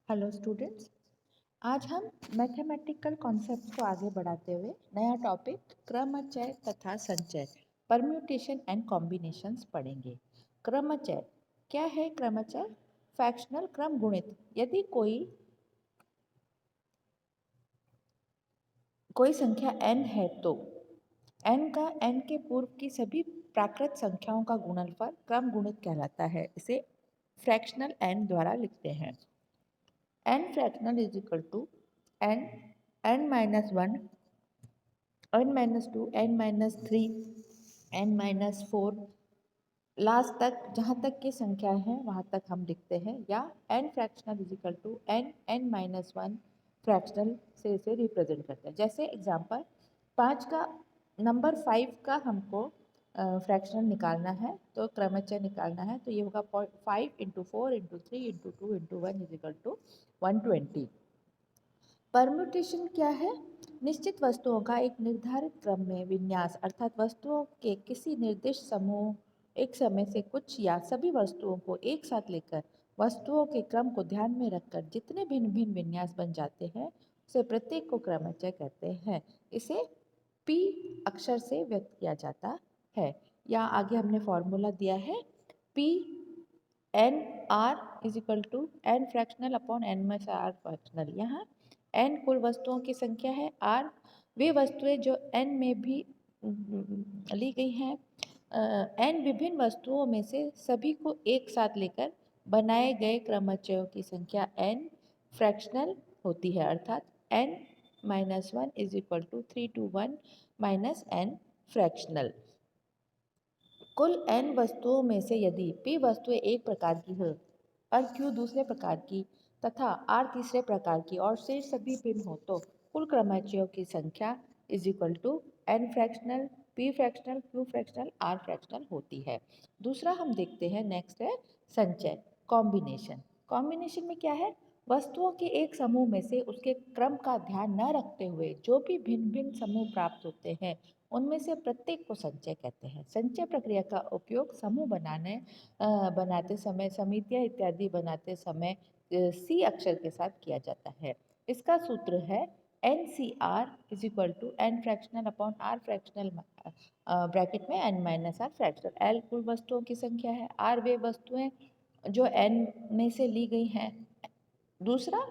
Hello students. आज हम mathematical concept को आगे बढ़ाते हुए नया टॉपिक क्रमचय तथा संचय परम्यूटेशन एंड कॉम्बिनेशंस पढ़ेंगे। क्रमचय क्या है? क्रमचय फ्रैक्शनल क्रम गुणित। यदि कोई संख्या n है तो n का n के पूर्व की सभी प्राकृत संख्याओं का गुणनफल क्रम गुणित कहलाता है। इसे फ्रैक्शनल n द्वारा लिखते हैं। n fractional is equal to n minus 1, n minus 2, n minus 3, n minus 4, last तक जहाँ तक की संख्या है वहाँ तक हम लिखते हैं, या n fractional is equal to n minus 1 fractional से इसे रिप्रेजेंट करते हैं। जैसे एग्जांपल 5 का नंबर 5 का हमको फ्रैक्शनल निकालना है, तो क्रमचय निकालना है, तो ये होगा 5 into 4 into 3 into 2 into 1 is equal to 120। Permutation क्या है? निश्चित वस्तुओं का एक निर्धारित क्रम में विन्यास, अर्थात वस्तुओं के किसी निर्दिष्ट समूह एक समय से कुछ या सभी वस्तुओं को एक साथ लेकर वस्तुओं के क्रम को ध्यान में रखकर जितने भिन्न भिन्न विन्यास बन जाते हैं उसे प्रत्येक को क्रमचय कहते हैं। इसे P अक्षर से व्यक्त किया जाता है, या आगे हमने फॉर्मूला दिया है P n r is equal to n fractional upon n minus r fractional. यहाँ n कुल वस्तुओं की संख्या है, r वे वस्तुएं जो n में भी ली गई हैं। n विभिन्न वस्तुओं में से सभी को एक साथ लेकर बनाए गए क्रमचयों की संख्या n फ्रैक्शनल होती है, अर्थात n minus 1 is equal to 3 to 1 minus n fractional. कुल n वस्तुओं में से यदि p वस्तुएं एक प्रकार की हो और q दूसरे प्रकार की तथा r तीसरे प्रकार की और शेष सभी भिन्न हो, तो कुल क्रमचयों की संख्या is equal to n fractional, p fractional, q fractional, r fractional होती है। दूसरा हम देखते हैं, नेक्स्ट है संचय, कॉम्बिनेशन। कॉम्बिनेशन में क्या है? वस्तुओं के एक समूह में से उसके क्रम का ध्यान न रखते हुए जो भी भिन्न भिन्न समूह प्राप्त होते हैं उनमें से प्रत्येक को संचय कहते हैं। संचय प्रक्रिया का उपयोग समूह बनाते समय, समितियां इत्यादि बनाते समय सी अक्षर के साथ किया जाता है। इसका सूत्र है NCR is equal to n fractional upon r fractional bracket में n minus r fractional. l कुल वस्तुओं की संख्या है, r वे वस्तुएं जो n में से ली गई हैं। दूसरा,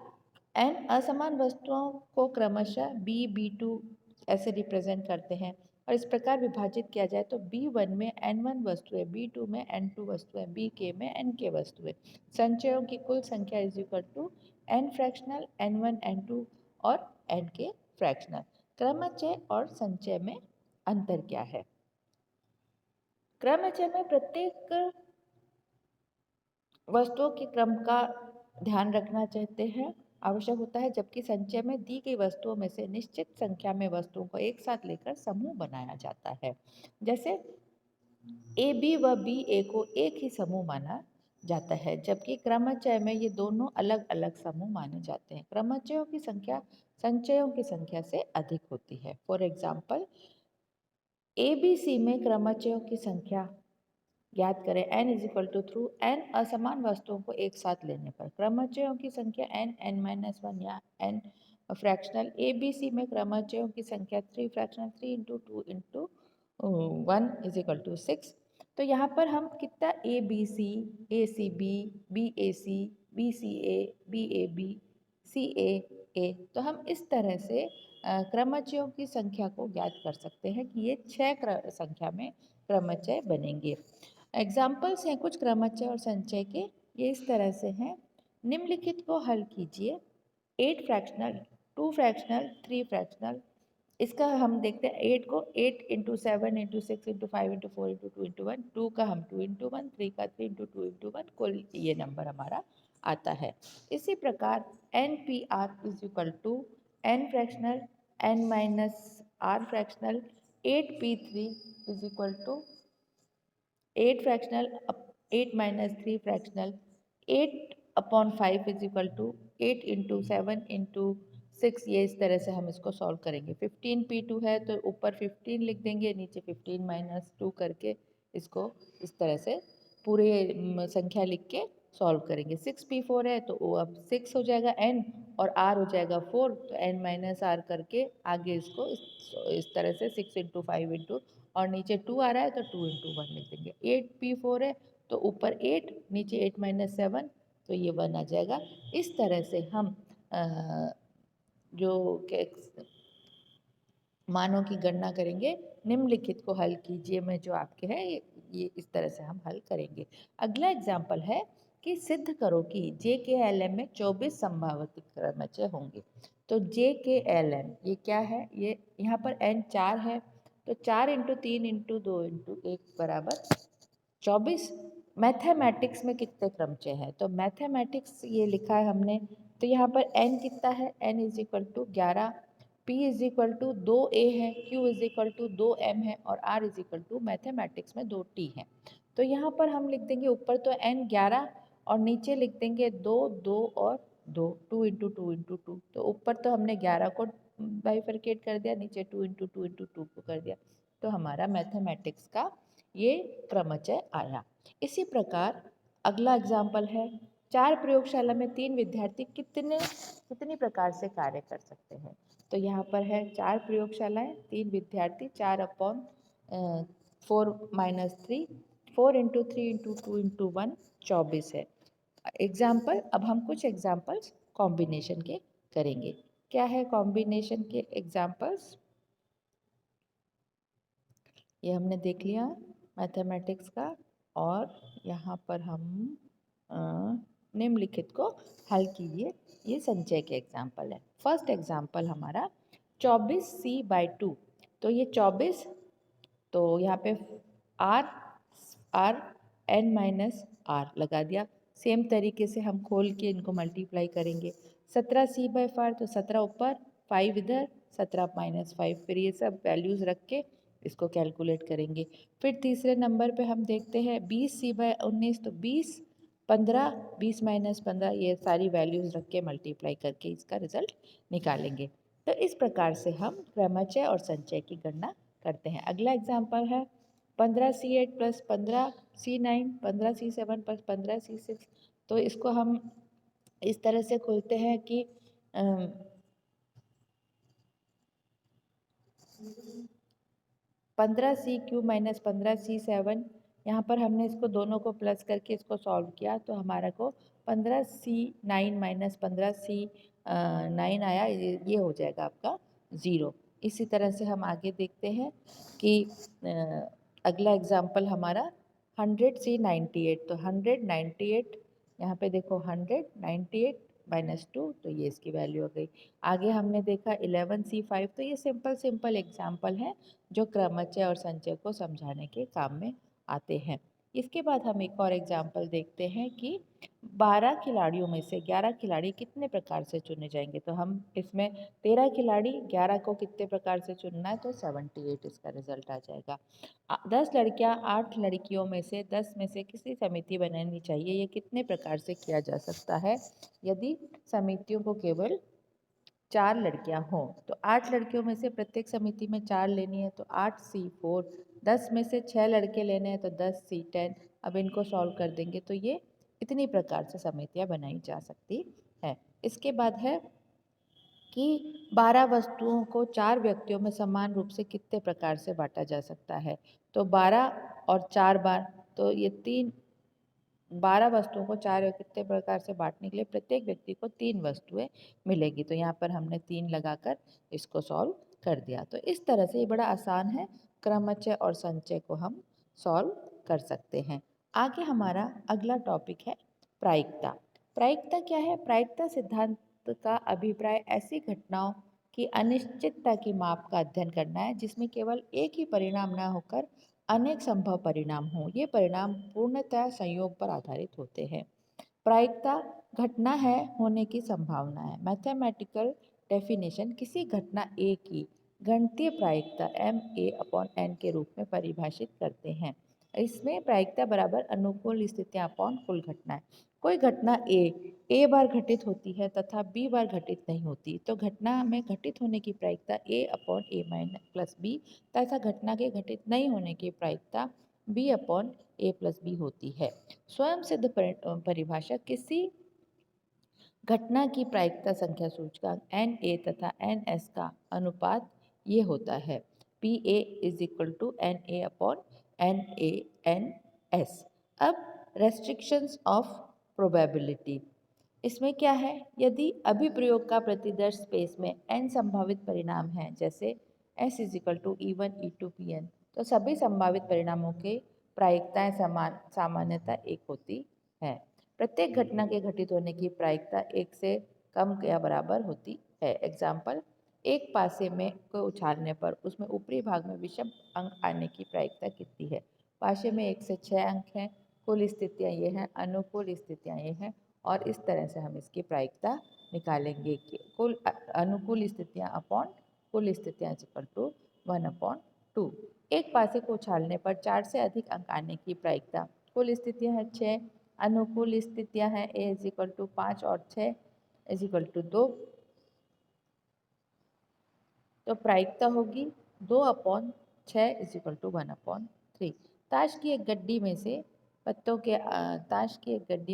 n असमान वस्तुओं को क्रमशः b, b2 ऐसे रिप्रेजेंट करते हैं, और इस प्रकार विभाजित किया जाए तो b1 में n1 वस्तुएं, b2 में n2 वस्तुएं, bk में nk वस्तुएं। संचयों की कुल संख्या is equal to n fractional, n1, n2 और nk फ्रैक्शनल। क्रमचय और संचय में अंतर क्या है? क्रमचय में प्रत्येक वस्तुओं के क्रम का ध्यान रखना चाहते हैं, आवश्यक होता है, जबकि संचय में दी गई वस्तुओं में से निश्चित संख्या में वस्तुओं को एक साथ लेकर समूह बनाया जाता है। जैसे ए बी व बी ए को एक ही समूह माना जाता है, जबकि क्रमचय में ये दोनों अलग अलग समूह माने जाते हैं। क्रमचयों की संख्या संचयों की संख्या से अधिक होती है। For example, A B C में क्रमचयों की संख्या ज्ञात करें n is equal to three n असमान वस्तुओं को एक साथ लेने पर क्रमचयों की संख्या n, n माइनस 1 या n fractional. A B C में क्रमचयों की संख्या 3 fractional 3 into 2 into 1 is equal to 6। तो यहाँ पर हम कितना A B C, A C B, B A C, B C A, B A B, C A, तो हम इस तरह से क्रमचयों की संख्या को ज्ञात कर सकते हैं कि ये 6 संख्या में क्रमचय बनेंगे। एग्जाम्पल्स हैं कुछ क्रमचय और संचय के, ये इस तरह से हैं। निम्नलिखित को हल कीजिए। 8 फ्रैक्शनल, 2 फ्रैक्शनल, 3 फ्रैक्शनल। इसका हम देखते हैं 8 को 8 into 7 into 6 into 5 into 4 into 2 into 1, 2 का हम 2 इंटू 1, 3 का 3 इंटू 2 इंटू 1, कुल ये नंबर हमारा आता है। इसी प्रकार n p r is equal to n fractional n minus r fractional 8p3 is equal to 8 fractional 8 minus 3 fractional 8 upon 5 is equal to 8 into 7 into 6। ये इस तरह से हम इसको सॉल्व करेंगे। 15p2 है तो ऊपर 15 लिख देंगे, नीचे 15 माइनस 2 करके इसको इस तरह से पूरे संख्या लिख के सॉल्व करेंगे। 6p4 है तो वो अब 6 हो जाएगा n और r हो जाएगा 4, तो n माइनस r करके आगे इसको इस तरह से 6 इंटू 5 इंटू और नीचे 2 आ रहा है तो 2 इंटू 1 लिख देंगे। 8p4 है तो ऊपर 8 नीचे 8 माइनस 7 तो ये 1 आ जाएगा। इस तरह से हम जो मानों की गणना करेंगे। निम्नलिखित को हल कीजिए में जो आपके है ये इस तरह से हम हल करेंगे। अगला एग्जाम्पल है कि सिद्ध करो कि जे के एल एम में 24 संभावित क्रमचय होंगे। तो जे के एल एम ये क्या है, ये यहाँ पर एन 4 है तो 4 इंटू 3 इंटू 2 इंटू 1 बराबर 24। मैथमेटिक्स में कितने क्रमचय है, तो मैथमेटिक्स ये लिखा है हमने, तो यहाँ पर n कितना है, n is equal to 11, p is equal to 2a है, q is equal to 2m है और r is equal to mathematics में 2t है। तो यहाँ पर हम लिख देंगे ऊपर तो n 11 और नीचे लिख देंगे 2 2 और 2 2 इंटू 2 इंटू 2। तो ऊपर तो हमने 11 को बाइफरकेट कर दिया, नीचे 2 इंटू 2 इंटू 2 को कर दिया, तो हमारा मैथमेटिक्स का ये क्रमचय आया। इसी प्रकार अगला एग्जाम्पल है, 4 प्रयोगशाला में 3 विद्यार्थी कितनी प्रकार से कार्य कर सकते हैं। तो यहाँ पर है 4 प्रयोगशालाएं 3 विद्यार्थी 4 upon 4 minus 3 4 into 3 into 2 into 1 24 है एग्जाम्पल। अब हम कुछ एग्जाम्पल्स कॉम्बिनेशन के करेंगे। क्या है कॉम्बिनेशन के एग्जाम्पल्स, ये हमने देख लिया मैथमेटिक्स का। और यहाँ पर हम निम्नलिखित को हल कीजिए, ये संचय के एग्जाम्पल है। फर्स्ट एग्जाम्पल हमारा 24c/2, तो ये 24 तो यहाँ पे r n माइनस आर लगा दिया। सेम तरीके से हम खोल के इनको मल्टीप्लाई करेंगे। 17c/5 तो 17 ऊपर 5 इधर 17 माइनस 5, फिर ये सब वैल्यूज़ रख के इसको कैलकुलेट करेंगे। फिर तीसरे नंबर पे हम देखते हैं 20c/19 तो 20 15 20 माइनस 15, ये सारी वैल्यूज़ रख के मल्टीप्लाई करके इसका रिजल्ट निकालेंगे। तो इस प्रकार से हम क्रमचय और संचय की गणना करते हैं। अगला एग्जाम्पल है 15c8 plus 15c9 15c7 plus 15c6। तो इसको हम इस तरह से खोलते हैं कि 15c³ माइनस 15c7, यहाँ पर हमने इसको दोनों को प्लस करके इसको सॉल्व किया तो हमारा को 15c9 माइनस 15c9 आया, ये हो जाएगा आपका 0। इसी तरह से हम आगे देखते हैं कि अगला एग्जाम्पल हमारा 100c98, तो 198 यहाँ पे देखो 198 माइनस 2 तो ये इसकी वैल्यू हो गई। आगे हमने देखा 11c5, तो ये सिंपल एग्जाम्पल है जो क्रमचय और संचय को समझाने के काम में आते हैं। इसके बाद हम एक और एग्जाम्पल देखते हैं कि 12 खिलाड़ियों में से 11 खिलाड़ी कितने प्रकार से चुने जाएंगे। तो हम इसमें 13 खिलाड़ी 11 को कितने प्रकार से चुनना है, तो 78 इसका रिजल्ट आ जाएगा। 10 लड़कियां 8 लड़कियों में से 10 में से किसी समिति बनानी चाहिए, ये कितने प्रकार से किया जा सकता है। यदि समितियों को केवल 4 लड़कियां हों तो 8 लड़कियों में से प्रत्येक समिति में 4 लेनी है तो 8c4, 10 में से 6 लड़के लेने हैं तो 10c10। अब इनको सॉल्व कर देंगे तो ये इतनी प्रकार से समितियां बनाई जा सकती है। इसके बाद है कि 12 वस्तुओं को 4 व्यक्तियों में समान रूप से कितने प्रकार से बांटा जा सकता है। तो 12 और 4 बार, तो ये 12 वस्तुओं को 4 कितने प्रकार से बांटने के लिए प्रत्येक व्यक्ति को 3 वस्तुएं मिलेगी। तो यहाँ पर हमने 3 लगाकर इसको सॉल्व कर दिया। तो इस तरह से ये बड़ा आसान है, क्रमचय और संचय को हम सॉल्व कर सकते हैं। आगे हमारा अगला टॉपिक है प्रायिकता। प्रायिकता क्या है, प्रायिकता सिद्धांत का अभिप्राय ऐसी घटनाओं की अनिश्चितता की माप का अध्ययन करना है जिसमें केवल एक ही परिणाम न होकर अनेक संभव परिणाम हों। ये परिणाम पूर्णतः संयोग पर आधारित होते हैं। प्रायिकता घटना है होने की संभावना है। मैथमेटिकल डेफिनेशन किसी घटना ए की गणितीय प्रायिकता ma/n के रूप में परिभाषित करते हैं। इसमें प्रायिकता बराबर अनुकूल स्थितियां अपॉन कुल घटनाएं। कोई घटना ए बार घटित होती है तथा बी बार घटित नहीं होती तो घटना में घटित होने की प्रायिकता a/a - प्लस बी तथा घटना के घटित नहीं होने की प्रायिकता b/a a+b होती है। स्वयं सिद्ध परिभाषा किसी घटना की प्रायिकता संख्या सूचकांक एन ए तथा एन एस का अनुपात ये होता है P A is equal to N A upon N A N S. अब रेस्ट्रिक्शंस ऑफ प्रोबेबिलिटी, इसमें क्या है, यदि अभिप्रयोग का प्रतिदर्श स्पेस में n संभावित परिणाम हैं, जैसे s is equal to E1 E2 Pn, तो सभी संभावित परिणामों के प्रायिकताएं सामान्यता एक होती है। प्रत्येक घटना के घटित होने की प्रायिकता एक से कम या बराबर होती है। एग्जाम्पल, एक पासे में को उछालने पर उसमें ऊपरी भाग में विषम अंक आने की प्रायिकता कितनी है। पासे में 1 से 6 अंक हैं, कुल स्थितियाँ ये हैं, अनुकूल स्थितियाँ ये हैं, और इस तरह से हम इसकी प्रायिकता निकालेंगे कि कुल अनुकूल स्थितियाँ अपॉन कुल स्थितियाँ इक्वल टू 1/2। एक पासे को उछालने पर 4 से अधिक अंक आने की प्रायिकता, कुल स्थितियाँ हैं 6, अनुकूल स्थितियाँ हैं a इज इक्वल टू 5 और 6 इज इक्वल टू 2, तो प्रायिकता होगी 2/6 इज इक्वल टू 1/3। ताश की एक गड्डी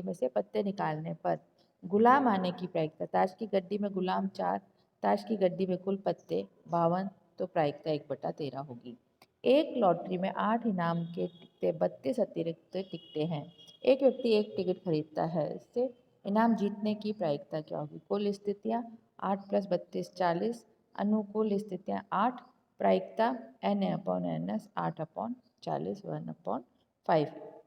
में से पत्ते निकालने पर गुलाम आने की प्रायिकता, ताश की गड्डी में गुलाम 4, ताश की गड्डी में कुल पत्ते 52, तो प्रायिकता 1/13 होगी। एक लॉटरी में 8 इनाम के टिकटे 32 अतिरिक्त टिकटे हैं। एक व्यक्ति एक टिकट खरीदता है, इससे इनाम जीतने की प्रायिकता क्या होगी। कुल स्थितियाँ 8 + 32 40, अनुकूल स्थितियाँ 8, प्रायिकता n/n/s 8/40 1/5।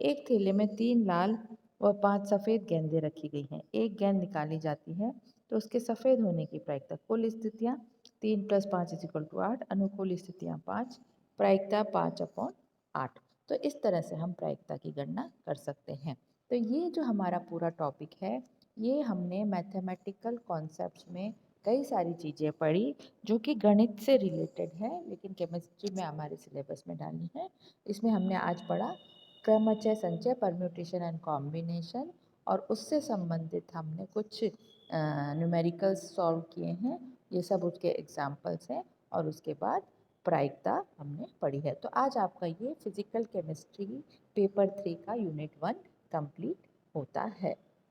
एक थैले में 3 लाल व 5 सफ़ेद गेंदें रखी गई हैं। एक गेंद निकाली जाती है तो उसके सफ़ेद होने की प्रायिकता, कुल स्थितियाँ 3 + 5 = 8, अनुकूल स्थितियाँ 5, प्रायिकता 5/8। तो इस तरह से हम प्रायिकता की गणना कर सकते हैं। तो ये जो हमारा पूरा टॉपिक है, ये हमने मैथमेटिकल कॉन्सेप्ट्स में कई सारी चीज़ें पढ़ी जो कि गणित से रिलेटेड है, लेकिन केमिस्ट्री में हमारे सिलेबस में डाली है। इसमें हमने आज पढ़ा क्रमचय संचय, परम्यूटेशन एंड कॉम्बिनेशन, और उससे संबंधित हमने कुछ न्यूमेरिकल्स सॉल्व किए हैं, ये सब उसके एग्जाम्पल्स हैं, और उसके बाद प्रायिकता हमने पढ़ी है। तो आज आपका ये फिजिकल केमिस्ट्री पेपर 3 का यूनिट 1 कंप्लीट होता है।